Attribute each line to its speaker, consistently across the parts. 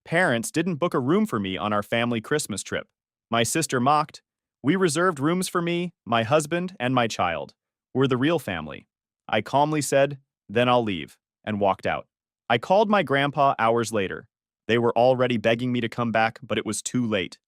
Speaker 1: Parents didn't book a room for me on our family Christmas trip. My sister mocked. We reserved rooms for me, my husband, and my child. We're the real family. I calmly said, then I'll leave, and walked out. I called my grandpa hours later. They were already begging me to come back, but it was too late.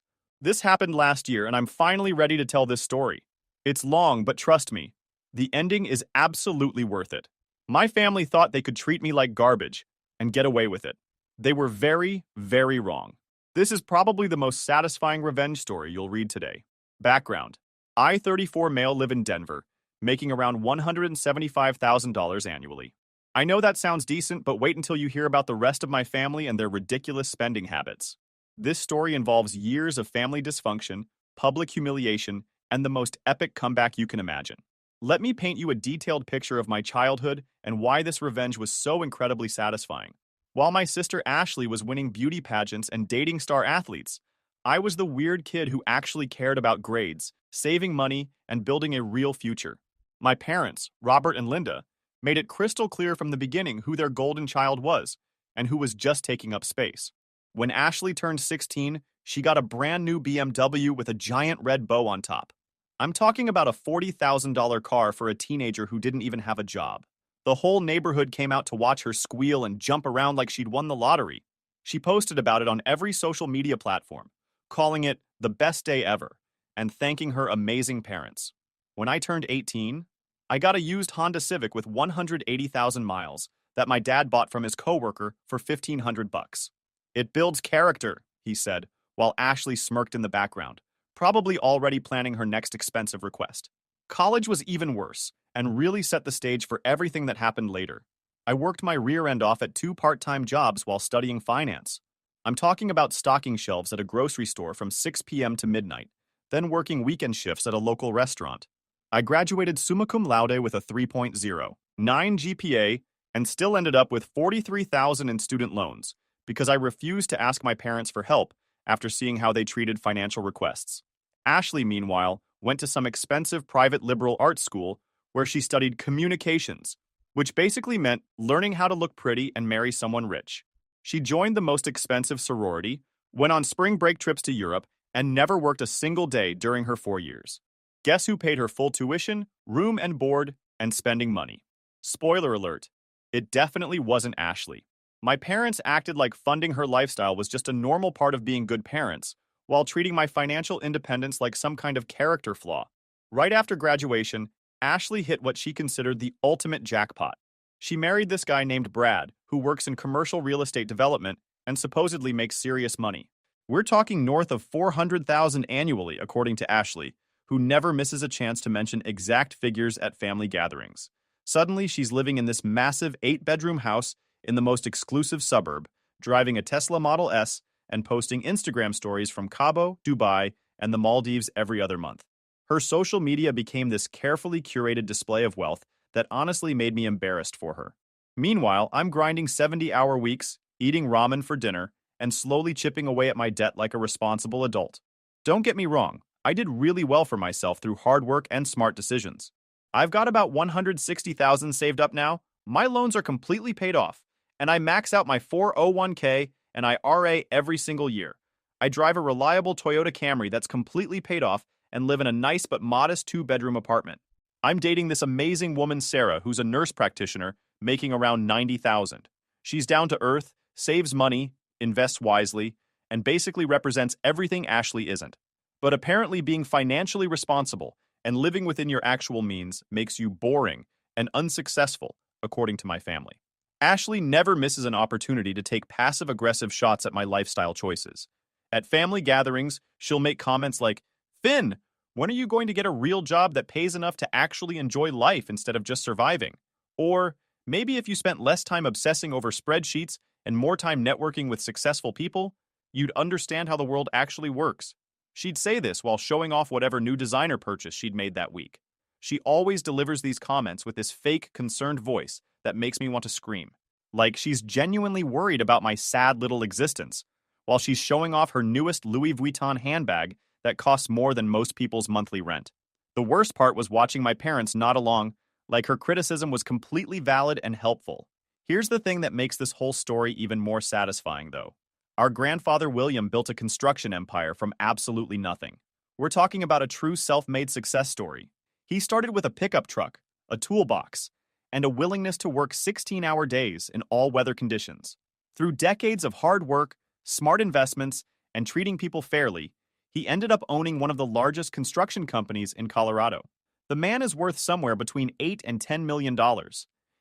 Speaker 1: This happened last year, and I'm finally ready to tell this story. It's long, but trust me, the ending is absolutely worth it. My family thought they could treat me like garbage and get away with it. They were very, very wrong. This is probably the most satisfying revenge story you'll read today. Background: I, 34 male, live in Denver, making around $175,000 annually. I know that sounds decent, but wait until you hear about the rest of my family and their ridiculous spending habits. This story involves years of family dysfunction, public humiliation, and the most epic comeback you can imagine. Let me paint you a detailed picture of my childhood and why this revenge was so incredibly satisfying. While my sister Ashley was winning beauty pageants and dating star athletes, I was the weird kid who actually cared about grades, saving money, and building a real future. My parents, Robert and Linda, made it crystal clear from the beginning who their golden child was and who was just taking up space. When Ashley turned 16, she got a brand new BMW with a giant red bow on top. I'm talking about a $40,000 car for a teenager who didn't even have a job. The whole neighborhood came out to watch her squeal and jump around like she'd won the lottery. She posted about it on every social media platform, calling it the best day ever, and thanking her amazing parents. When I turned 18, I got a used Honda Civic with 180,000 miles that my dad bought from his coworker for $1,500. It builds character, he said, while Ashley smirked in the background, probably already planning her next expensive request. College was even worse, and really set the stage for everything that happened later. I worked my rear end off at 2 part-time jobs while studying finance. I'm talking about stocking shelves at a grocery store from 6 p.m. to midnight, then working weekend shifts at a local restaurant. I graduated summa cum laude with a 3.0, 9 GPA, and still ended up with $43,000 in student loans because I refused to ask my parents for help after seeing how they treated financial requests. Ashley, meanwhile, went to some expensive private liberal arts school where she studied communications, which basically meant learning how to look pretty and marry someone rich. She joined the most expensive sorority, went on spring break trips to Europe, and never worked a single day during her 4 years. Guess who paid her full tuition, room and board, and spending money? Spoiler alert, it definitely wasn't Ashley. My parents acted like funding her lifestyle was just a normal part of being good parents, while treating my financial independence like some kind of character flaw. Right after graduation, Ashley hit what she considered the ultimate jackpot. She married this guy named Brad, who works in commercial real estate development and supposedly makes serious money. We're talking north of $400,000 annually, according to Ashley, who never misses a chance to mention exact figures at family gatherings. Suddenly, she's living in this massive 8-bedroom house in the most exclusive suburb, driving a Tesla Model S and posting Instagram stories from Cabo, Dubai, and the Maldives every other month. Her social media became this carefully curated display of wealth that honestly made me embarrassed for her. Meanwhile, I'm grinding 70-hour weeks, eating ramen for dinner, and slowly chipping away at my debt like a responsible adult. Don't get me wrong, I did really well for myself through hard work and smart decisions. I've got about $160,000 saved up now, my loans are completely paid off, and I max out my 401k and IRA every single year. I drive a reliable Toyota Camry that's completely paid off and live in a nice but modest 2-bedroom apartment. I'm dating this amazing woman, Sarah, who's a nurse practitioner, making around $90,000. She's down to earth, saves money, invests wisely, and basically represents everything Ashley isn't. But apparently being financially responsible and living within your actual means makes you boring and unsuccessful, according to my family. Ashley never misses an opportunity to take passive-aggressive shots at my lifestyle choices. At family gatherings, she'll make comments like, "Finn, when are you going to get a real job that pays enough to actually enjoy life instead of just surviving?" Or, "Maybe if you spent less time obsessing over spreadsheets and more time networking with successful people, you'd understand how the world actually works." She'd say this while showing off whatever new designer purchase she'd made that week. She always delivers these comments with this fake, concerned voice that makes me want to scream. Like she's genuinely worried about my sad little existence, while she's showing off her newest Louis Vuitton handbag that costs more than most people's monthly rent. The worst part was watching my parents nod along, like her criticism was completely valid and helpful. Here's the thing that makes this whole story even more satisfying, though. Our grandfather William built a construction empire from absolutely nothing. We're talking about a true self-made success story. He started with a pickup truck, a toolbox, and a willingness to work 16-hour days in all weather conditions. Through decades of hard work, smart investments, and treating people fairly, he ended up owning one of the largest construction companies in Colorado. The man is worth somewhere between $8 and $10 million,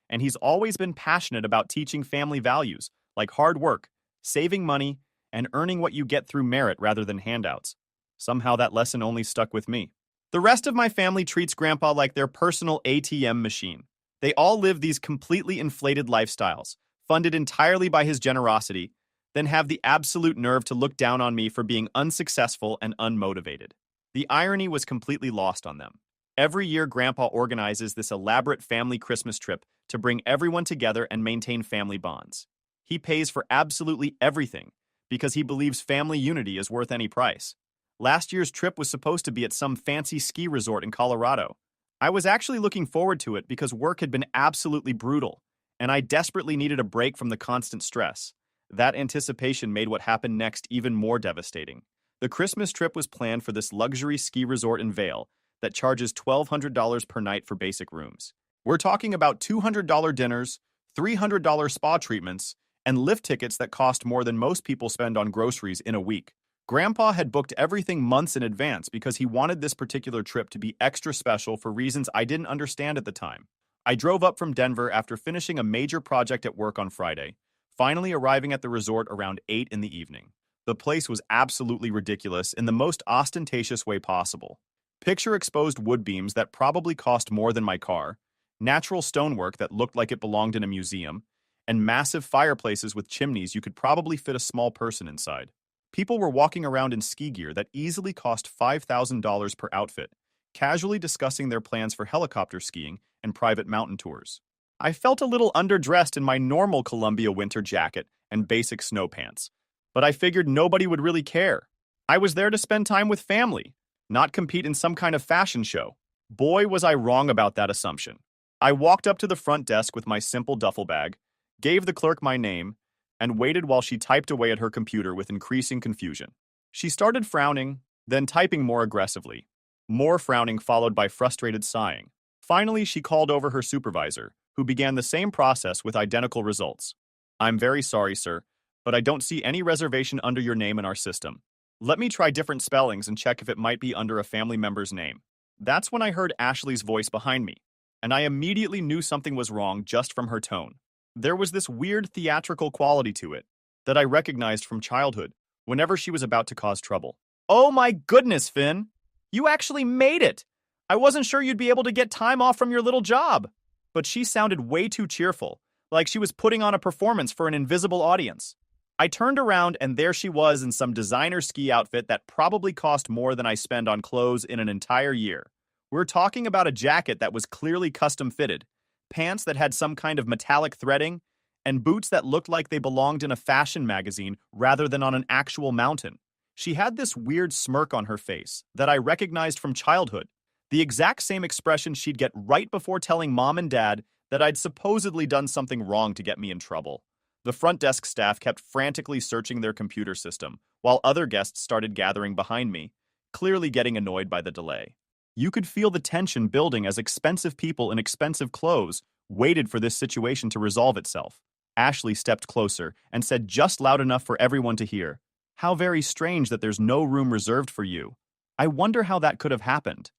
Speaker 1: and he's always been passionate about teaching family values like hard work, saving money, and earning what you get through merit rather than handouts. Somehow that lesson only stuck with me. The rest of my family treats Grandpa like their personal ATM machine. They all live these completely inflated lifestyles, funded entirely by his generosity, then have the absolute nerve to look down on me for being unsuccessful and unmotivated. The irony was completely lost on them. Every year, Grandpa organizes this elaborate family Christmas trip to bring everyone together and maintain family bonds. He pays for absolutely everything because he believes family unity is worth any price. Last year's trip was supposed to be at some fancy ski resort in Colorado. I was actually looking forward to it because work had been absolutely brutal, and I desperately needed a break from the constant stress. That anticipation made what happened next even more devastating. The Christmas trip was planned for this luxury ski resort in Vail that charges $1,200 per night for basic rooms. We're talking about $200 dinners, $300 spa treatments, and lift tickets that cost more than most people spend on groceries in a week. Grandpa had booked everything months in advance because he wanted this particular trip to be extra special for reasons I didn't understand at the time. I drove up from Denver after finishing a major project at work on Friday, finally arriving at the resort around 8 in the evening. The place was absolutely ridiculous in the most ostentatious way possible. Picture exposed wood beams that probably cost more than my car, natural stonework that looked like it belonged in a museum, and massive fireplaces with chimneys you could probably fit a small person inside. People were walking around in ski gear that easily cost $5,000 per outfit, casually discussing their plans for helicopter skiing and private mountain tours. I felt a little underdressed in my normal Columbia winter jacket and basic snow pants, but I figured nobody would really care. I was there to spend time with family, not compete in some kind of fashion show. Boy, was I wrong about that assumption. I walked up to the front desk with my simple duffel bag, gave the clerk my name, and waited while she typed away at her computer with increasing confusion. She started frowning, then typing more aggressively. More frowning followed by frustrated sighing. Finally, she called over her supervisor, who began the same process with identical results. "I'm very sorry, sir, but I don't see any reservation under your name in our system. Let me try different spellings and check if it might be under a family member's name." That's when I heard Ashley's voice behind me, and I immediately knew something was wrong just from her tone. There was this weird theatrical quality to it that I recognized from childhood whenever she was about to cause trouble. "Oh my goodness, Finn! You actually made it! I wasn't sure you'd be able to get time off from your little job." But she sounded way too cheerful, like she was putting on a performance for an invisible audience. I turned around and there she was in some designer ski outfit that probably cost more than I spend on clothes in an entire year. We're talking about a jacket that was clearly custom fitted, pants that had some kind of metallic threading, and boots that looked like they belonged in a fashion magazine rather than on an actual mountain. She had this weird smirk on her face that I recognized from childhood, the exact same expression she'd get right before telling mom and dad that I'd supposedly done something wrong to get me in trouble. The front desk staff kept frantically searching their computer system, while other guests started gathering behind me, clearly getting annoyed by the delay. You could feel the tension building as expensive people in expensive clothes waited for this situation to resolve itself. Ashley stepped closer and said just loud enough for everyone to hear, "How very strange that there's no room reserved for you. I wonder how that could have happened."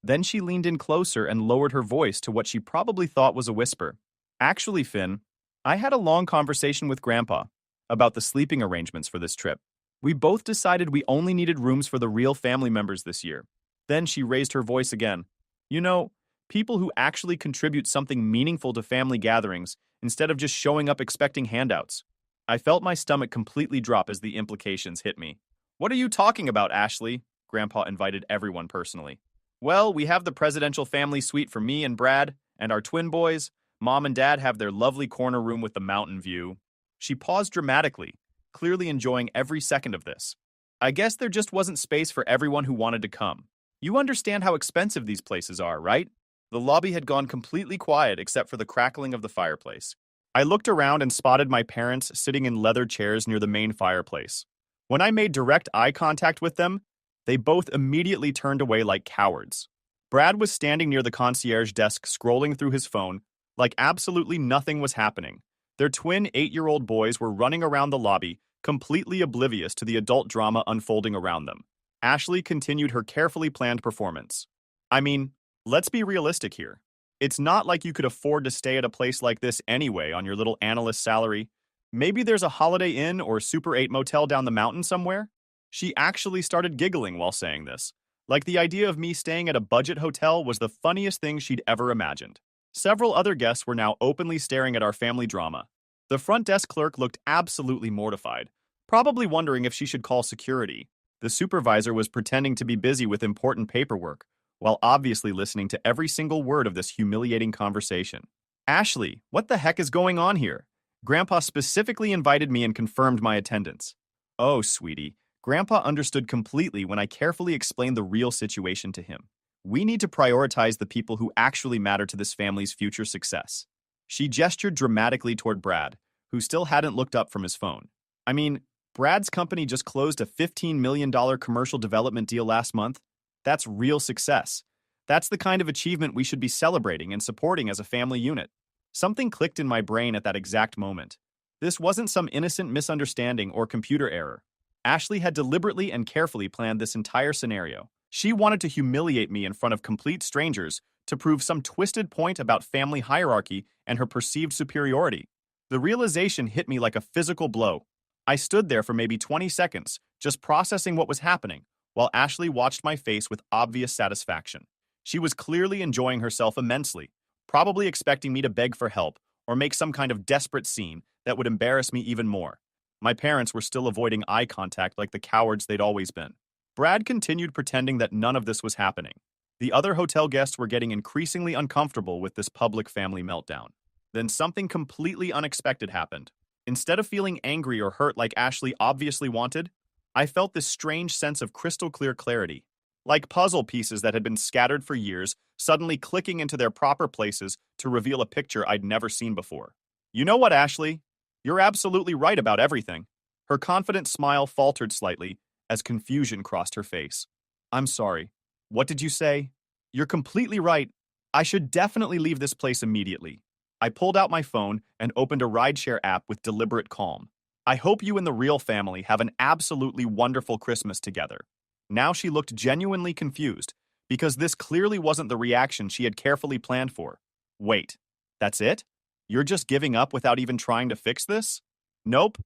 Speaker 1: Then she leaned in closer and lowered her voice to what she probably thought was a whisper. "Actually, Finn, I had a long conversation with Grandpa about the sleeping arrangements for this trip. We both decided we only needed rooms for the real family members this year." Then she raised her voice again. "You know, people who actually contribute something meaningful to family gatherings instead of just showing up expecting handouts." I felt my stomach completely drop as the implications hit me. "What are you talking about, Ashley?" Grandpa invited everyone personally. "Well, we have the presidential family suite for me and Brad, and our twin boys. Mom and Dad have their lovely corner room with the mountain view." She paused dramatically, clearly enjoying every second of this. "I guess there just wasn't space for everyone who wanted to come. You understand how expensive these places are, right?" The lobby had gone completely quiet except for the crackling of the fireplace. I looked around and spotted my parents sitting in leather chairs near the main fireplace. When I made direct eye contact with them, they both immediately turned away like cowards. Brad was standing near the concierge desk scrolling through his phone like absolutely nothing was happening. Their twin 8-year-old boys were running around the lobby, completely oblivious to the adult drama unfolding around them. Ashley continued her carefully planned performance. I mean, let's be realistic here. It's not like you could afford to stay at a place like this anyway on your little analyst salary. Maybe there's a Holiday Inn or Super 8 motel down the mountain somewhere? She actually started giggling while saying this, like the idea of me staying at a budget hotel was the funniest thing she'd ever imagined. Several other guests were now openly staring at our family drama. The front desk clerk looked absolutely mortified, probably wondering if she should call security. The supervisor was pretending to be busy with important paperwork, while obviously listening to every single word of this humiliating conversation. Ashley, what the heck is going on here? Grandpa specifically invited me and confirmed my attendance. Oh, sweetie, Grandpa understood completely when I carefully explained the real situation to him. We need to prioritize the people who actually matter to this family's future success. She gestured dramatically toward Brad, who still hadn't looked up from his phone. I mean, Brad's company just closed a $15 million commercial development deal last month. That's real success. That's the kind of achievement we should be celebrating and supporting as a family unit. Something clicked in my brain at that exact moment. This wasn't some innocent misunderstanding or computer error. Ashley had deliberately and carefully planned this entire scenario. She wanted to humiliate me in front of complete strangers to prove some twisted point about family hierarchy and her perceived superiority. The realization hit me like a physical blow. I stood there for maybe 20 seconds, just processing what was happening, while Ashley watched my face with obvious satisfaction. She was clearly enjoying herself immensely, probably expecting me to beg for help or make some kind of desperate scene that would embarrass me even more. My parents were still avoiding eye contact like the cowards they'd always been. Brad continued pretending that none of this was happening. The other hotel guests were getting increasingly uncomfortable with this public family meltdown. Then something completely unexpected happened. Instead of feeling angry or hurt like Ashley obviously wanted, I felt this strange sense of crystal clear clarity, like puzzle pieces that had been scattered for years, suddenly clicking into their proper places to reveal a picture I'd never seen before. You know what, Ashley? You're absolutely right about everything. Her confident smile faltered slightly as confusion crossed her face. I'm sorry. What did you say? You're completely right. I should definitely leave this place immediately. I pulled out my phone and opened a rideshare app with deliberate calm. I hope you and the real family have an absolutely wonderful Christmas together. Now she looked genuinely confused, because this clearly wasn't the reaction she had carefully planned for. Wait, that's it? You're just giving up without even trying to fix this? Nope.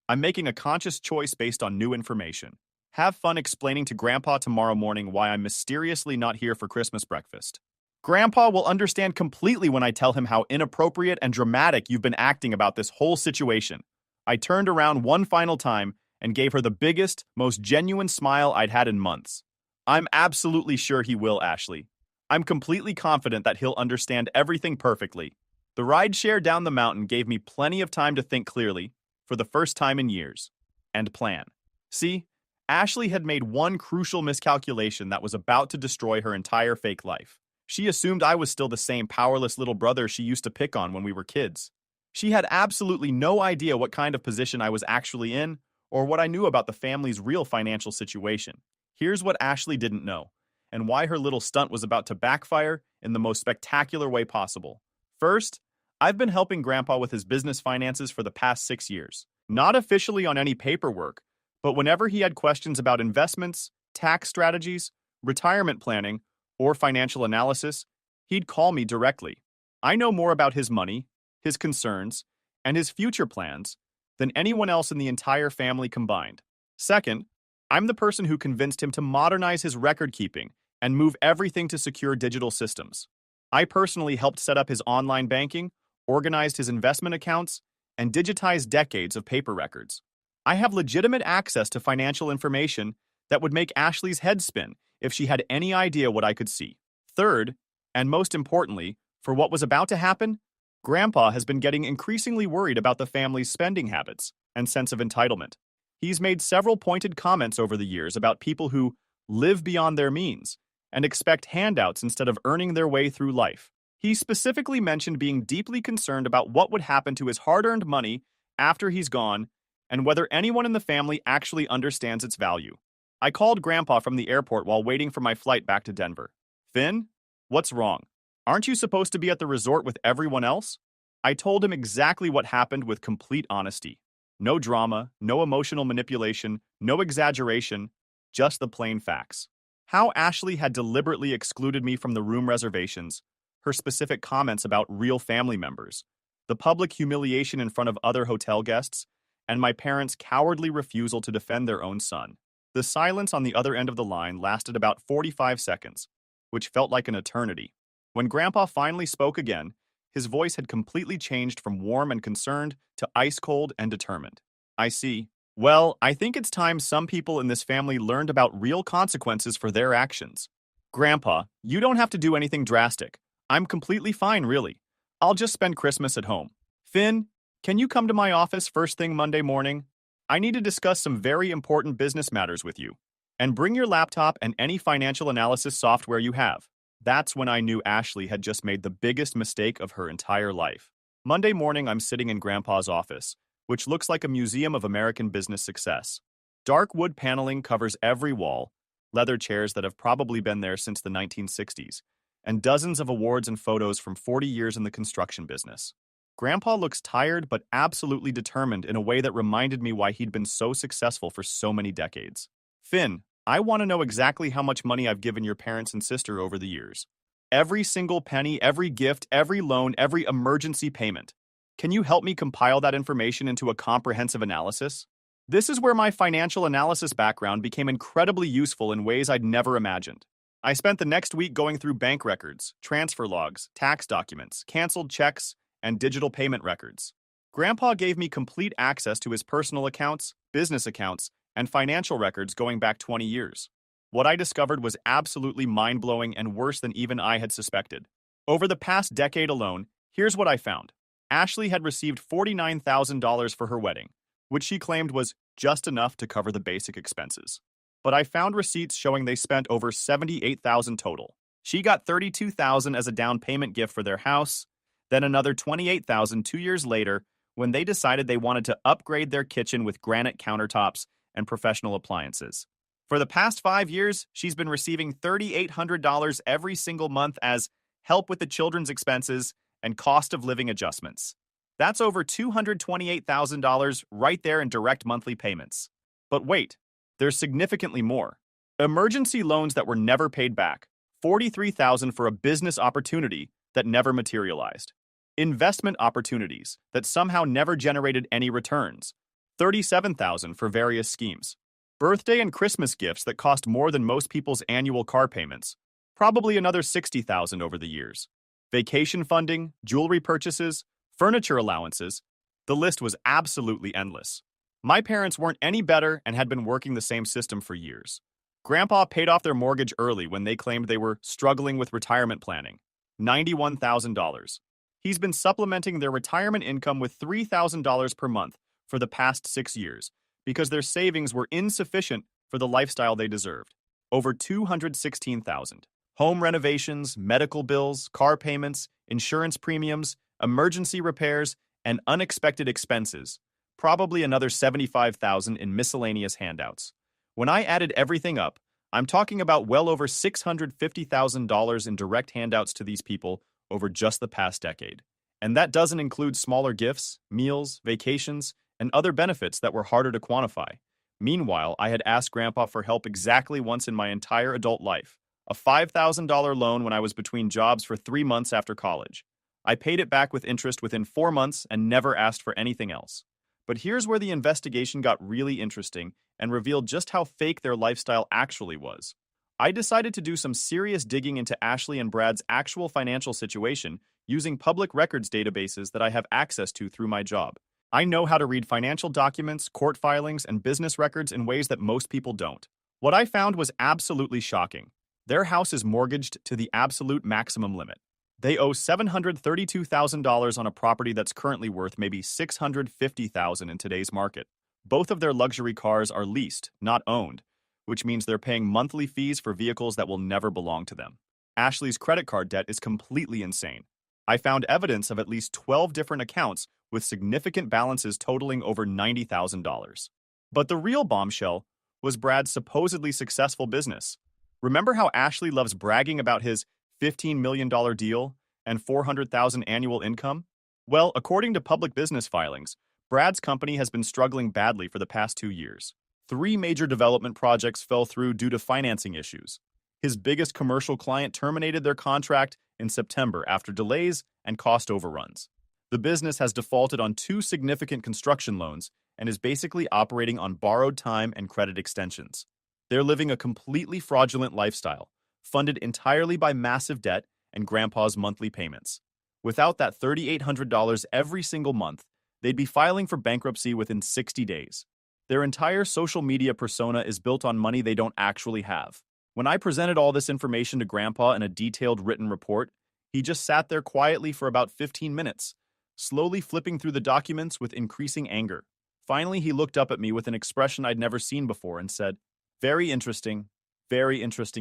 Speaker 1: I'm making a conscious choice based on new information. Have fun explaining to Grandpa tomorrow morning why I'm mysteriously not here for Christmas breakfast. Grandpa will understand completely when I tell him how inappropriate and dramatic you've been acting about this whole situation. I turned around one final time and gave her the biggest, most genuine smile I'd had in months. I'm absolutely sure he will, Ashley. I'm completely confident that he'll understand everything perfectly. The rideshare down the mountain gave me plenty of time to think clearly, for the first time in years, and plan. See, Ashley had made one crucial miscalculation that was about to destroy her entire fake life. She assumed I was still the same powerless little brother she used to pick on when we were kids. She had absolutely no idea what kind of position I was actually in, or what I knew about the family's real financial situation. Here's what Ashley didn't know, and why her little stunt was about to backfire in the most spectacular way possible. First, I've been helping Grandpa with his business finances for the past 6 years. Not officially on any paperwork, but whenever he had questions about investments, tax strategies, retirement planning, or financial analysis, he'd call me directly. I know more about his money, his concerns, and his future plans than anyone else in the entire family combined. Second, I'm the person who convinced him to modernize his record keeping and move everything to secure digital systems. I personally helped set up his online banking, organized his investment accounts, and digitized decades of paper records. I have legitimate access to financial information that would make Ashley's head spin if she had any idea what I could see. Third, and most importantly, for what was about to happen, Grandpa has been getting increasingly worried about the family's spending habits and sense of entitlement. He's made several pointed comments over the years about people who live beyond their means and expect handouts instead of earning their way through life. He specifically mentioned being deeply concerned about what would happen to his hard-earned money after he's gone and whether anyone in the family actually understands its value. I called Grandpa from the airport while waiting for my flight back to Denver. Finn, what's wrong? Aren't you supposed to be at the resort with everyone else? I told him exactly what happened with complete honesty. No drama, no emotional manipulation, no exaggeration, just the plain facts. How Ashley had deliberately excluded me from the room reservations, her specific comments about real family members, the public humiliation in front of other hotel guests, and my parents' cowardly refusal to defend their own son. The silence on the other end of the line lasted about 45 seconds, which felt like an eternity. When Grandpa finally spoke again, his voice had completely changed from warm and concerned to ice-cold and determined. I see. Well, I think it's time some people in this family learned about real consequences for their actions. Grandpa, you don't have to do anything drastic. I'm completely fine, really. I'll just spend Christmas at home. Finn, can you come to my office first thing Monday morning? I need to discuss some very important business matters with you. And bring your laptop and any financial analysis software you have. That's when I knew Ashley had just made the biggest mistake of her entire life. Monday morning, I'm sitting in Grandpa's office, which looks like a museum of American business success. Dark wood paneling covers every wall, leather chairs that have probably been there since the 1960s, and dozens of awards and photos from 40 years in the construction business. Grandpa looks tired but absolutely determined in a way that reminded me why he'd been so successful for so many decades. Finn, I want to know exactly how much money I've given your parents and sister over the years. Every single penny, every gift, every loan, every emergency payment. Can you help me compile that information into a comprehensive analysis? This is where my financial analysis background became incredibly useful in ways I'd never imagined. I spent the next week going through bank records, transfer logs, tax documents, canceled checks, and digital payment records. Grandpa gave me complete access to his personal accounts, business accounts, and financial records going back 20 years. What I discovered was absolutely mind-blowing and worse than even I had suspected. Over the past decade alone, here's what I found. Ashley had received $49,000 for her wedding, which she claimed was just enough to cover the basic expenses. But I found receipts showing they spent over $78,000 total. She got $32,000 as a down payment gift for their house, then another $28,000 2 years later when they decided they wanted to upgrade their kitchen with granite countertops and professional appliances. For the past 5 years, she's been receiving $3,800 every single month as help with the children's expenses and cost of living adjustments. That's over $228,000 right there in direct monthly payments. But wait, there's significantly more. Emergency loans that were never paid back, $43,000 for a business opportunity that never materialized. Investment opportunities that somehow never generated any returns, $37,000 for various schemes. Birthday and Christmas gifts that cost more than most people's annual car payments, probably another $60,000 over the years. Vacation funding, jewelry purchases, furniture allowances. The list was absolutely endless. My parents weren't any better and had been working the same system for years. Grandpa paid off their mortgage early when they claimed they were struggling with retirement planning, $91,000. He's been supplementing their retirement income with $3,000 per month for the past 6 years because their savings were insufficient for the lifestyle they deserved. Over $216,000. Home renovations, medical bills, car payments, insurance premiums, emergency repairs, and unexpected expenses. Probably another $75,000 in miscellaneous handouts. When I added everything up, I'm talking about well over $650,000 in direct handouts to these people over just the past decade. And that doesn't include smaller gifts, meals, vacations, and other benefits that were harder to quantify. Meanwhile, I had asked Grandpa for help exactly once in my entire adult life. A $5,000 loan when I was between jobs for 3 months after college. I paid it back with interest within 4 months and never asked for anything else. But here's where the investigation got really interesting and revealed just how fake their lifestyle actually was. I decided to do some serious digging into Ashley and Brad's actual financial situation using public records databases that I have access to through my job. I know how to read financial documents, court filings, and business records in ways that most people don't. What I found was absolutely shocking. Their house is mortgaged to the absolute maximum limit. They owe $732,000 on a property that's currently worth maybe $650,000 in today's market. Both of their luxury cars are leased, not owned, which means they're paying monthly fees for vehicles that will never belong to them. Ashley's credit card debt is completely insane. I found evidence of at least 12 different accounts with significant balances totaling over $90,000. But the real bombshell was Brad's supposedly successful business. Remember how Ashley loves bragging about his $15 million deal and $400,000 annual income? Well, according to public business filings, Brad's company has been struggling badly for the past 2 years. 3 major development projects fell through due to financing issues. His biggest commercial client terminated their contract in September after delays and cost overruns. The business has defaulted on 2 significant construction loans and is basically operating on borrowed time and credit extensions. They're living a completely fraudulent lifestyle, funded entirely by massive debt and Grandpa's monthly payments. Without that $3,800 every single month, they'd be filing for bankruptcy within 60 days. Their entire social media persona is built on money they don't actually have. When I presented all this information to Grandpa in a detailed written report, he just sat there quietly for about 15 minutes, slowly flipping through the documents with increasing anger. Finally, he looked up at me with an expression I'd never seen before and said, very interesting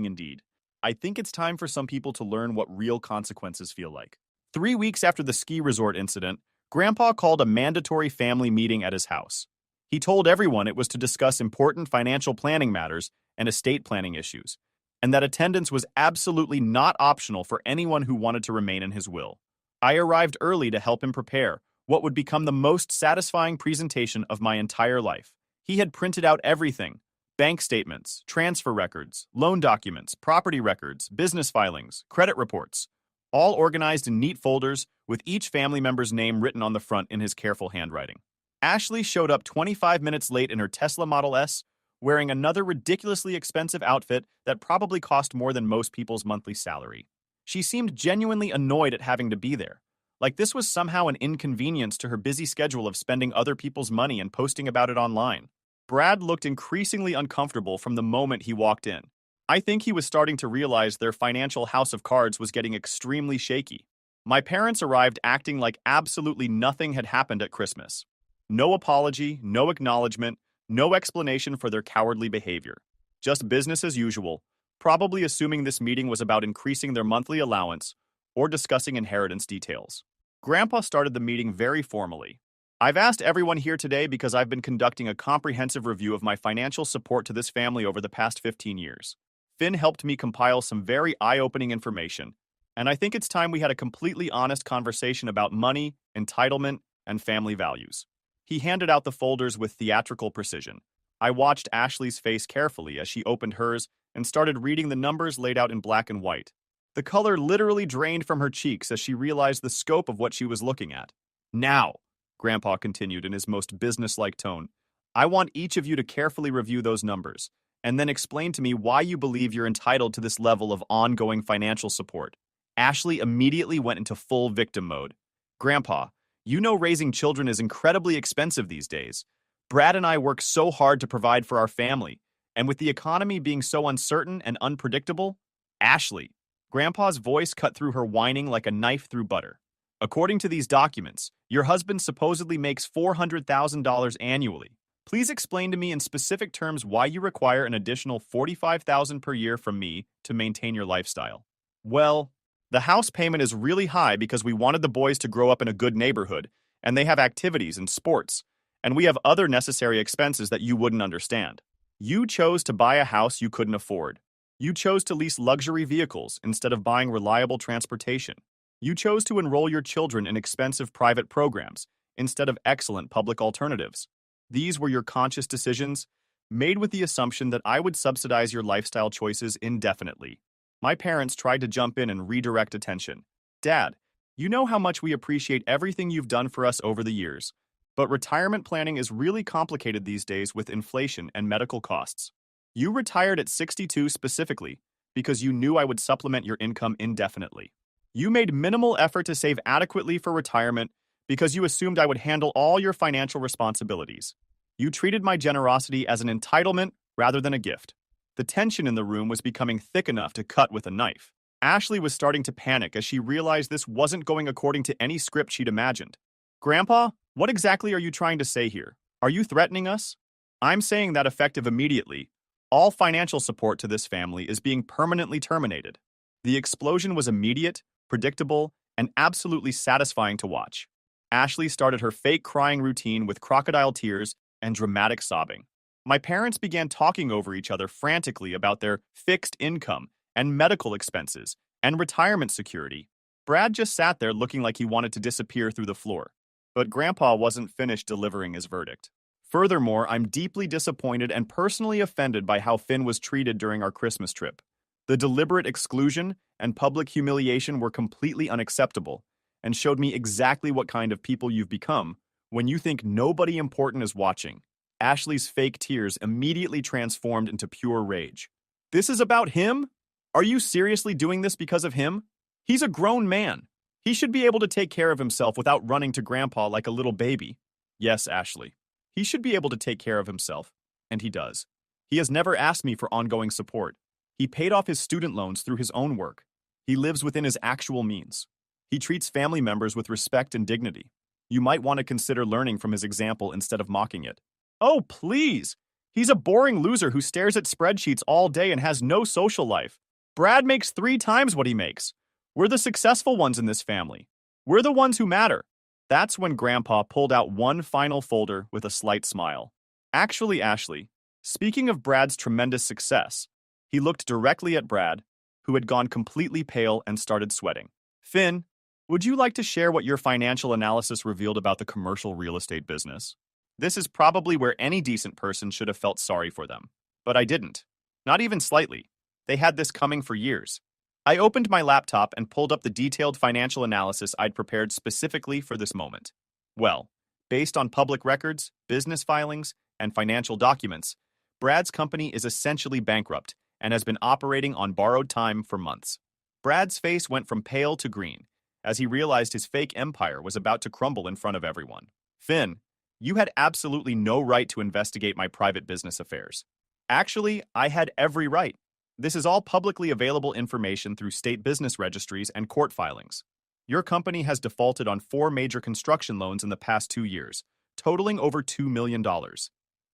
Speaker 1: indeed. I think it's time for some people to learn what real consequences feel like." 3 weeks after the ski resort incident, Grandpa called a mandatory family meeting at his house. He told everyone it was to discuss important financial planning matters and estate planning issues, and that attendance was absolutely not optional for anyone who wanted to remain in his will. I arrived early to help him prepare what would become the most satisfying presentation of my entire life. He had printed out everything: bank statements, transfer records, loan documents, property records, business filings, credit reports, all organized in neat folders with each family member's name written on the front in his careful handwriting. Ashley showed up 25 minutes late in her Tesla Model S, wearing another ridiculously expensive outfit that probably cost more than most people's monthly salary. She seemed genuinely annoyed at having to be there, like this was somehow an inconvenience to her busy schedule of spending other people's money and posting about it online. Brad looked increasingly uncomfortable from the moment he walked in. I think he was starting to realize their financial house of cards was getting extremely shaky. My parents arrived acting like absolutely nothing had happened at Christmas. No apology, no acknowledgement, no explanation for their cowardly behavior. Just business as usual, probably assuming this meeting was about increasing their monthly allowance or discussing inheritance details. Grandpa started the meeting very formally. "I've asked everyone here today because I've been conducting a comprehensive review of my financial support to this family over the past 15 years. Finn helped me compile some very eye-opening information, and I think it's time we had a completely honest conversation about money, entitlement, and family values." He handed out the folders with theatrical precision. I watched Ashley's face carefully as she opened hers and started reading the numbers laid out in black and white. The color literally drained from her cheeks as she realized the scope of what she was looking at. "Now," Grandpa continued in his most business-like tone, "I want each of you to carefully review those numbers, and then explain to me why you believe you're entitled to this level of ongoing financial support." Ashley immediately went into full victim mode. "Grandpa, you know raising children is incredibly expensive these days. Brad and I work so hard to provide for our family, and with the economy being so uncertain and unpredictable..." "Ashley," Grandpa's voice cut through her whining like a knife through butter. "According to these documents, your husband supposedly makes $400,000 annually. Please explain to me in specific terms why you require an additional $45,000 per year from me to maintain your lifestyle." "Well, the house payment is really high because we wanted the boys to grow up in a good neighborhood, and they have activities and sports, and we have other necessary expenses that you wouldn't understand. You chose to buy a house you couldn't afford. You chose to lease luxury vehicles instead of buying reliable transportation. You chose to enroll your children in expensive private programs instead of excellent public alternatives. These were your conscious decisions, made with the assumption that I would subsidize your lifestyle choices indefinitely." My parents tried to jump in and redirect attention. "Dad, you know how much we appreciate everything you've done for us over the years, but retirement planning is really complicated these days with inflation and medical costs. You retired at 62 specifically because you knew I would supplement your income indefinitely. You made minimal effort to save adequately for retirement because you assumed I would handle all your financial responsibilities. You treated my generosity as an entitlement rather than a gift." The tension in the room was becoming thick enough to cut with a knife. Ashley was starting to panic as she realized this wasn't going according to any script she'd imagined. "Grandpa, what exactly are you trying to say here? Are you threatening us?" "I'm saying that effective immediately, all financial support to this family is being permanently terminated." The explosion was immediate, predictable, and absolutely satisfying to watch. Ashley started her fake crying routine with crocodile tears and dramatic sobbing. My parents began talking over each other frantically about their fixed income and medical expenses and retirement security. Brad just sat there looking like he wanted to disappear through the floor. But Grandpa wasn't finished delivering his verdict. Furthermore, I'm deeply disappointed and personally offended by how Finn was treated during our Christmas trip. The deliberate exclusion and public humiliation were completely unacceptable and showed me exactly what kind of people you've become when you think nobody important is watching. Ashley's fake tears immediately transformed into pure rage. This is about him? Are you seriously doing this because of him? He's a grown man. He should be able to take care of himself without running to Grandpa like a little baby. Yes, Ashley. He should be able to take care of himself, and he does. He has never asked me for ongoing support. He paid off his student loans through his own work. He lives within his actual means. He treats family members with respect and dignity. You might want to consider learning from his example instead of mocking it. Oh, please! He's a boring loser who stares at spreadsheets all day and has no social life. Brad makes 3 times what he makes. We're the successful ones in this family. We're the ones who matter. That's when Grandpa pulled out one final folder with a slight smile. Actually, Ashley, speaking of Brad's tremendous success, he looked directly at Brad, who had gone completely pale and started sweating. Finn, would you like to share what your financial analysis revealed about the commercial real estate business? This is probably where any decent person should have felt sorry for them. But I didn't. Not even slightly. They had this coming for years. I opened my laptop and pulled up the detailed financial analysis I'd prepared specifically for this moment. Well, based on public records, business filings, and financial documents, Brad's company is essentially bankrupt and has been operating on borrowed time for months. Brad's face went from pale to green as he realized his fake empire was about to crumble in front of everyone. Finn, you had absolutely no right to investigate my private business affairs. Actually, I had every right. This is all publicly available information through state business registries and court filings. Your company has defaulted on 4 major construction loans in the past 2 years, totaling over $2 million.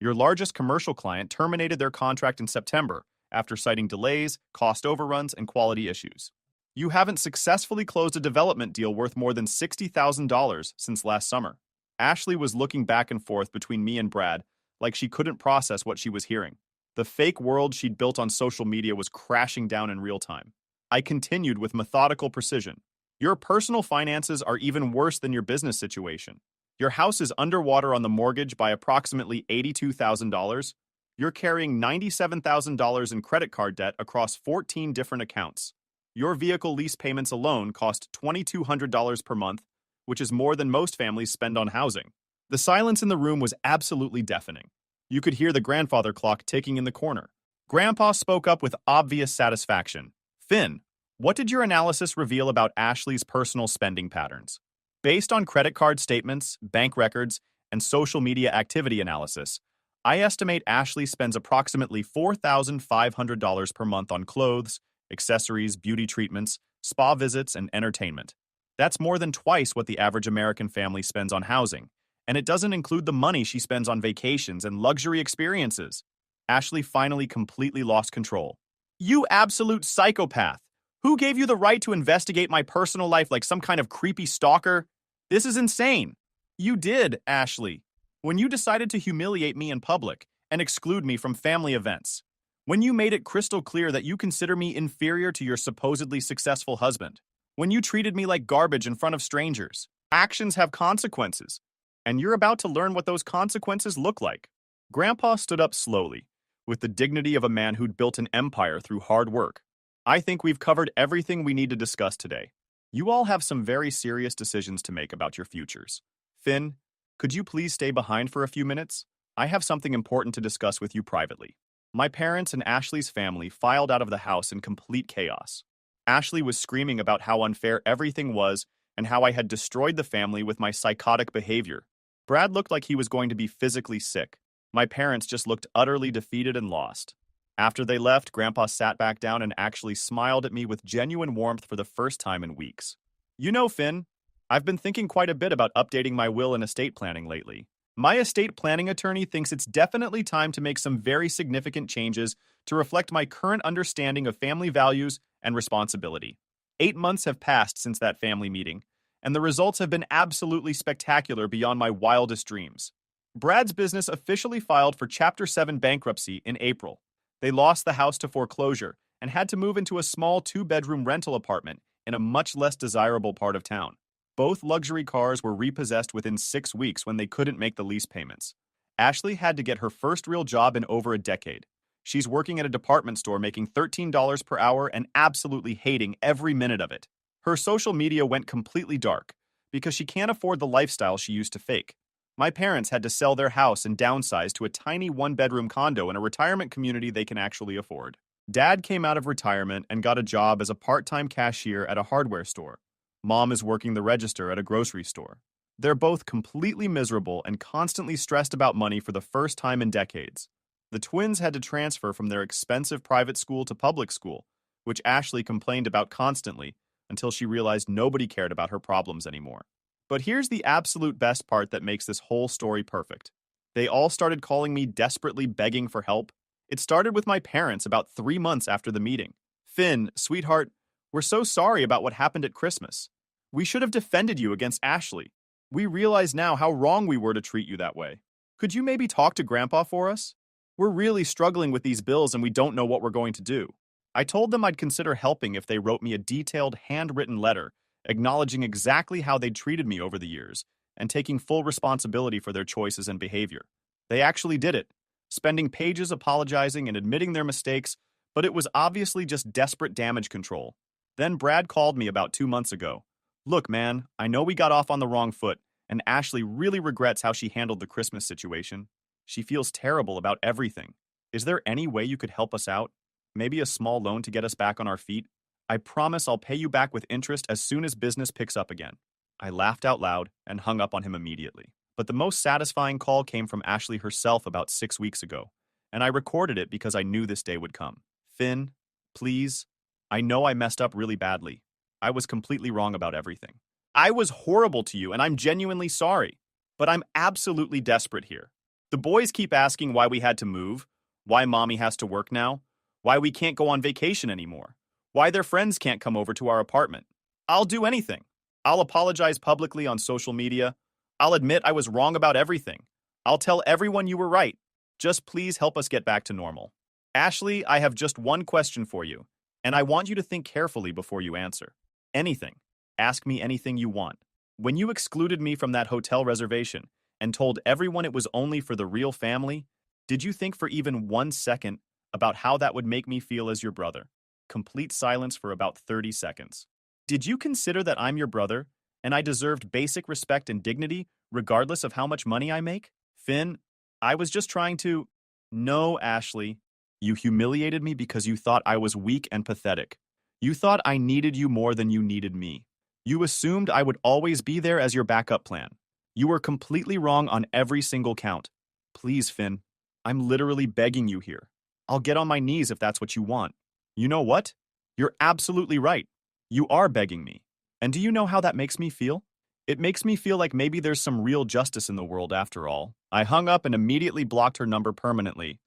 Speaker 1: Your largest commercial client terminated their contract in September after citing delays, cost overruns, and quality issues. You haven't successfully closed a development deal worth more than $60,000 since last summer. Ashley was looking back and forth between me and Brad like she couldn't process what she was hearing. The fake world she'd built on social media was crashing down in real time. I continued with methodical precision. Your personal finances are even worse than your business situation. Your house is underwater on the mortgage by approximately $82,000. You're carrying $97,000 in credit card debt across 14 different accounts. Your vehicle lease payments alone cost $2,200 per month, which is more than most families spend on housing. The silence in the room was absolutely deafening. You could hear the grandfather clock ticking in the corner. Grandpa spoke up with obvious satisfaction. Finn, what did your analysis reveal about Ashley's personal spending patterns? Based on credit card statements, bank records, and social media activity analysis, I estimate Ashley spends approximately $4,500 per month on clothes, accessories, beauty treatments, spa visits, and entertainment. That's more than twice what the average American family spends on housing, and it doesn't include the money she spends on vacations and luxury experiences. Ashley finally completely lost control. You absolute psychopath! Who gave you the right to investigate my personal life like some kind of creepy stalker? This is insane. You did, Ashley, when you decided to humiliate me in public and exclude me from family events. When you made it crystal clear that you consider me inferior to your supposedly successful husband. When you treated me like garbage in front of strangers. Actions have consequences, and you're about to learn what those consequences look like. Grandpa stood up slowly, with the dignity of a man who'd built an empire through hard work. I think we've covered everything we need to discuss today. You all have some very serious decisions to make about your futures. Finn, could you please stay behind for a few minutes? I have something important to discuss with you privately. My parents and Ashley's family filed out of the house in complete chaos. Ashley was screaming about how unfair everything was and how I had destroyed the family with my psychotic behavior. Brad looked like he was going to be physically sick. My parents just looked utterly defeated and lost. After they left, Grandpa sat back down and actually smiled at me with genuine warmth for the first time in weeks. You know, Finn, I've been thinking quite a bit about updating my will and estate planning lately. My estate planning attorney thinks it's definitely time to make some very significant changes to reflect my current understanding of family values and responsibility. 8 months have passed since that family meeting, and the results have been absolutely spectacular beyond my wildest dreams. Brad's business officially filed for Chapter 7 bankruptcy in April. They lost the house to foreclosure and had to move into a small two-bedroom rental apartment in a much less desirable part of town. Both luxury cars were repossessed within 6 weeks when they couldn't make the lease payments. Ashley had to get her first real job in over a decade. She's working at a department store making $13 per hour and absolutely hating every minute of it. Her social media went completely dark because she can't afford the lifestyle she used to fake. My parents had to sell their house and downsize to a tiny one-bedroom condo in a retirement community they can actually afford. Dad came out of retirement and got a job as a part-time cashier at a hardware store. Mom is working the register at a grocery store. They're both completely miserable and constantly stressed about money for the first time in decades. The twins had to transfer from their expensive private school to public school, which Ashley complained about constantly until she realized nobody cared about her problems anymore. But here's the absolute best part that makes this whole story perfect. They all started calling me desperately begging for help. It started with my parents about 3 months after the meeting. Finn, sweetheart, we're so sorry about what happened at Christmas. We should have defended you against Ashley. We realize now how wrong we were to treat you that way. Could you maybe talk to Grandpa for us? We're really struggling with these bills and we don't know what we're going to do. I told them I'd consider helping if they wrote me a detailed handwritten letter acknowledging exactly how they'd treated me over the years and taking full responsibility for their choices and behavior. They actually did it, spending pages apologizing and admitting their mistakes, but it was obviously just desperate damage control. Then Brad called me about 2 months ago. Look, man, I know we got off on the wrong foot, and Ashley really regrets how she handled the Christmas situation. She feels terrible about everything. Is there any way you could help us out? Maybe a small loan to get us back on our feet? I promise I'll pay you back with interest as soon as business picks up again. I laughed out loud and hung up on him immediately. But the most satisfying call came from Ashley herself about 6 weeks ago, and I recorded it because I knew this day would come. Finn, please. I know I messed up really badly. I was completely wrong about everything. I was horrible to you, and I'm genuinely sorry. But I'm absolutely desperate here. The boys keep asking why we had to move, why mommy has to work now, why we can't go on vacation anymore, why their friends can't come over to our apartment. I'll do anything. I'll apologize publicly on social media. I'll admit I was wrong about everything. I'll tell everyone you were right. Just please help us get back to normal. Ashley, I have just one question for you, and I want you to think carefully before you answer. Anything. Ask me anything you want. When you excluded me from that hotel reservation and told everyone it was only for the real family, did you think for even 1 second about how that would make me feel as your brother? Complete silence for about 30 seconds. Did you consider that I'm your brother and I deserved basic respect and dignity regardless of how much money I make? Finn, I was just trying to... No, Ashley. You humiliated me because you thought I was weak and pathetic. You thought I needed you more than you needed me. You assumed I would always be there as your backup plan. You were completely wrong on every single count. Please, Finn, I'm literally begging you here. I'll get on my knees if that's what you want. You know what? You're absolutely right. You are begging me. And do you know how that makes me feel? It makes me feel like maybe there's some real justice in the world after all. I hung up and immediately blocked her number permanently,